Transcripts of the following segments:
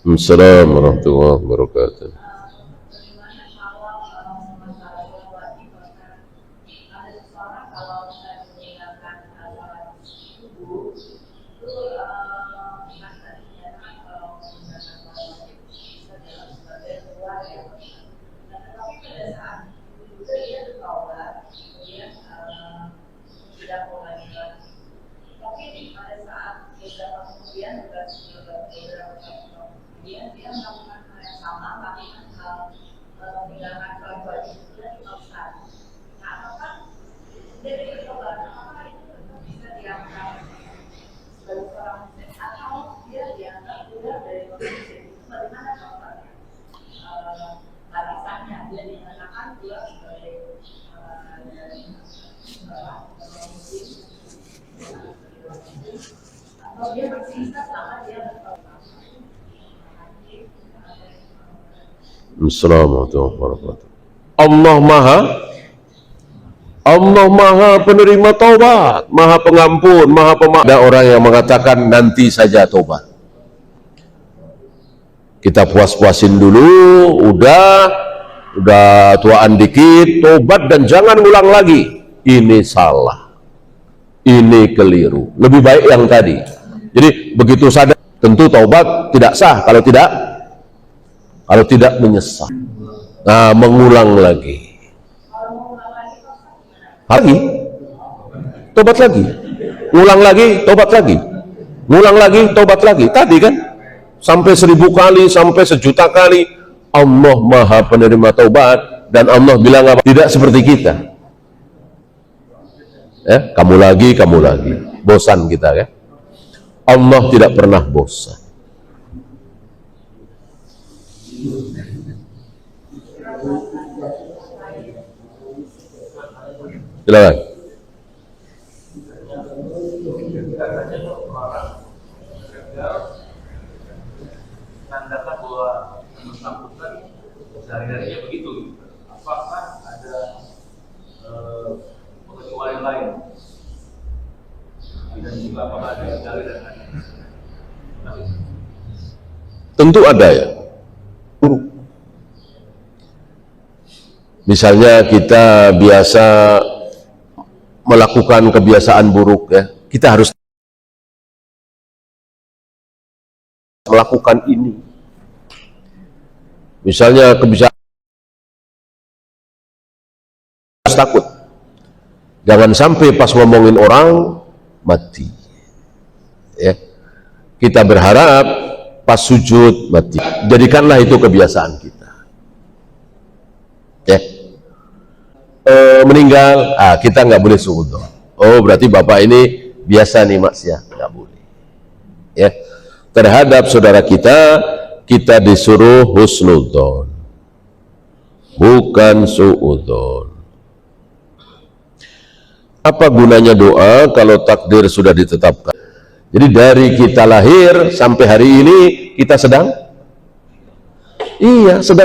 Assalamualaikum warahmatullahi wabarakatuh. Assalamualaikum warahmatullahi wabarakatuh. Allah Maha penerima taubat, Maha pengampun, Maha pemaaf. Ada orang yang mengatakan nanti saja taubat. Kita puas-puasin dulu, udah tuaan dikit, taubat dan jangan ngulang lagi. Ini salah, ini keliru. Lebih baik yang tadi. Jadi begitu sadar, tentu taubat tidak sah kalau tidak menyesal. Nah, mengulang lagi, tobat lagi, ngulang lagi, tobat lagi, ngulang lagi, tobat lagi. Tadi kan sampai 1000 kali, sampai 1.000.000 kali. Allah Maha penerima taubat, dan Allah bilang apa? Tidak seperti kita. Kamu lagi, bosan kita kan? Allah tidak pernah bosan. Silakan. Tanda bahwa bersangkutan sehari-harinya begitu. Apakah ada pengecualian lain? Dan juga apakah ada dalil dan hadis? Tentu ada ya. Misalnya kita biasa melakukan kebiasaan buruk ya, kita harus melakukan ini. Misalnya kebiasaan takut, jangan sampai pas ngomongin orang mati ya. Kita berharap pas sujud mati. Jadikanlah itu kebiasaan kita ya. Meninggal, kita nggak boleh suudzon. Oh, berarti bapak ini biasa nih maksiat, nggak boleh ya. Terhadap saudara kita disuruh husnudzon, bukan suudzon. Apa gunanya doa kalau takdir sudah ditetapkan? Jadi dari kita lahir sampai hari ini kita sedang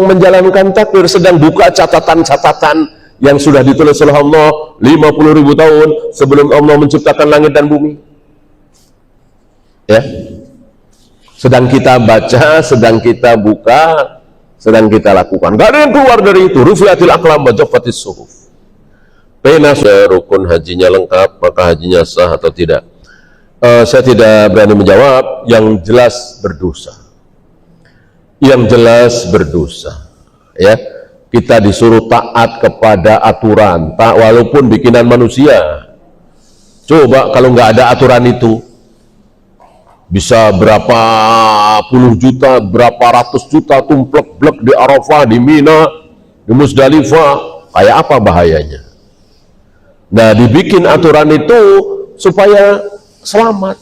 menjalankan takdir, sedang buka catatan-catatan yang sudah ditulis oleh Allah 50.000 tahun sebelum Allah menciptakan langit dan bumi ya. Sedang kita baca, sedang kita buka, sedang kita lakukan. Gak ada yang keluar dari itu. Rufiatil aqlam wa jaffatis suhuf. Pena rukun hajinya lengkap, maka hajinya sah atau tidak? Saya tidak berani menjawab. Yang jelas berdosa ya. Kita disuruh taat kepada aturan, walaupun bikinan manusia. Coba kalau nggak ada aturan itu, bisa berapa puluh juta, berapa ratus juta tumplek-blek di Arafah, di Mina, di Musdalifah, kayak apa bahayanya? Nah, dibikin aturan itu supaya selamat.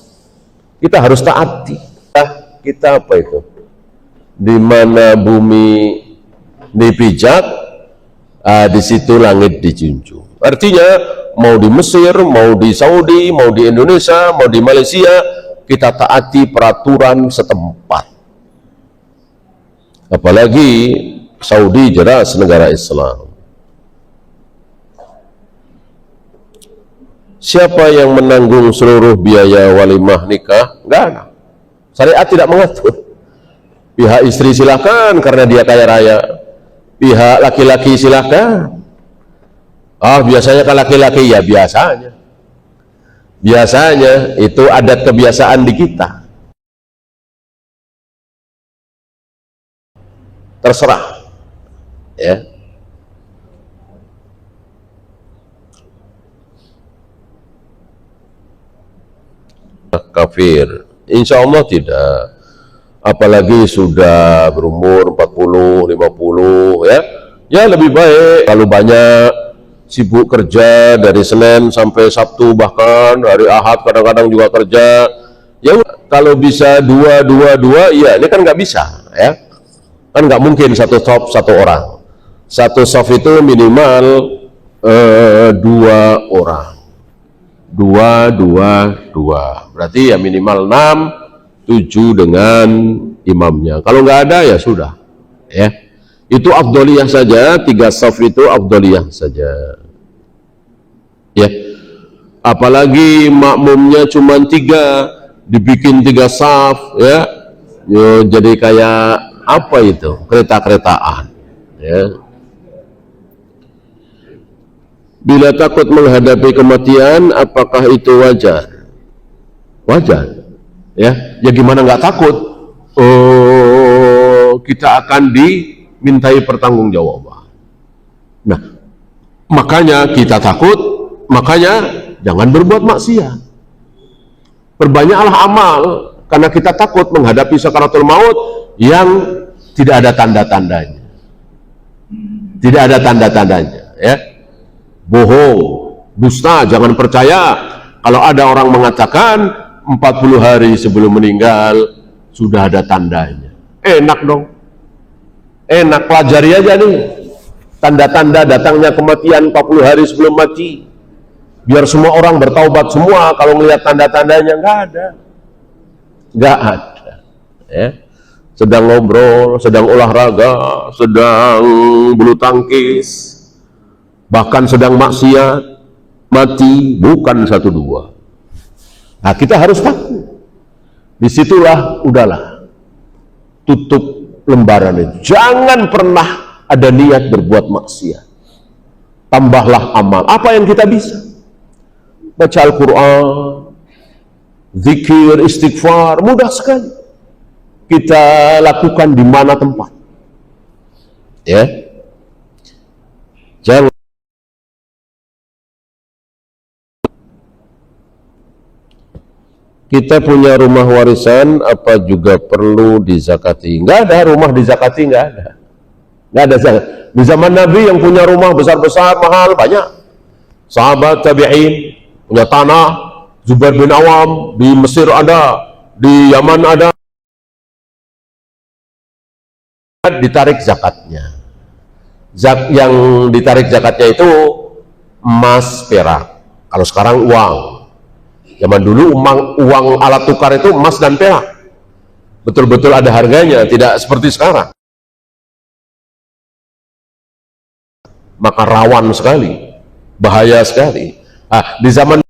Kita harus taati. Kita apa itu? Di mana bumi dipijak, di situ langit dijunjung. Artinya mau di Mesir, mau di Saudi, mau di Indonesia, mau di Malaysia, kita taati peraturan setempat. Apalagi Saudi jelas negara Islam. Siapa yang menanggung seluruh biaya walimah nikah? Enggak ada. Syariat tidak mengatur. Pihak istri silahkan karena dia kaya raya, pihak laki-laki silahkan. Biasanya kan laki-laki, ya biasanya itu adat kebiasaan di kita, terserah ya. Kafir, insya Allah tidak, apalagi sudah berumur 40, 50 ya lebih baik. Kalau banyak sibuk kerja dari Senin sampai Sabtu, bahkan hari Ahad kadang-kadang juga kerja, ya kalau bisa dua, ya ini kan nggak bisa ya, kan nggak mungkin satu soft satu orang, satu soft itu minimal 2 orang, dua, berarti ya minimal 6, 7 dengan imamnya. Kalau nggak ada ya sudah ya, itu afdoliyah saja, 3 saf itu afdoliyah saja ya. Apalagi makmumnya cuma 3, dibikin 3 saf ya, jadi kayak apa itu, kereta-keretaan ya. Bila takut menghadapi kematian, apakah itu wajar? Wajar ya, ya gimana nggak takut? Kita akan dimintai pertanggungjawaban. Nah, makanya kita takut, makanya jangan berbuat maksiat, perbanyaklah amal, karena kita takut menghadapi sakaratul maut yang tidak ada tanda-tandanya, tidak ada tanda-tandanya ya. Bohong, dusta, jangan percaya kalau ada orang mengatakan 40 hari sebelum meninggal sudah ada tandanya. Enak dong, enak, pelajari aja nih tanda-tanda datangnya kematian 40 hari sebelum mati, biar semua orang bertaubat semua kalau melihat tanda-tandanya. Nggak ada ya. Sedang ngobrol, sedang olahraga, sedang bulu tangkis, bahkan sedang maksiat, mati bukan 1, 2. Nah, kita harus takut. Disitulah udahlah, tutup lembaran itu. Jangan pernah ada niat berbuat maksiat. Tambahlah amal apa yang kita bisa, baca Al-Quran, zikir, istighfar, mudah sekali kita lakukan di mana tempat ya. Jangan. Kita punya rumah warisan, apa juga perlu dizakati? Nggak ada rumah dizakati, nggak ada zakat. Di zaman Nabi yang punya rumah besar-besar mahal banyak. Sahabat tabi'in punya tanah, Zubair bin Awam di Mesir ada, di Yaman ada, ditarik zakatnya. Yang ditarik zakatnya itu emas, perak. Kalau sekarang uang. Zaman dulu uang alat tukar itu emas dan perak, betul-betul ada harganya, tidak seperti sekarang. Maka rawan sekali, bahaya sekali. Di zaman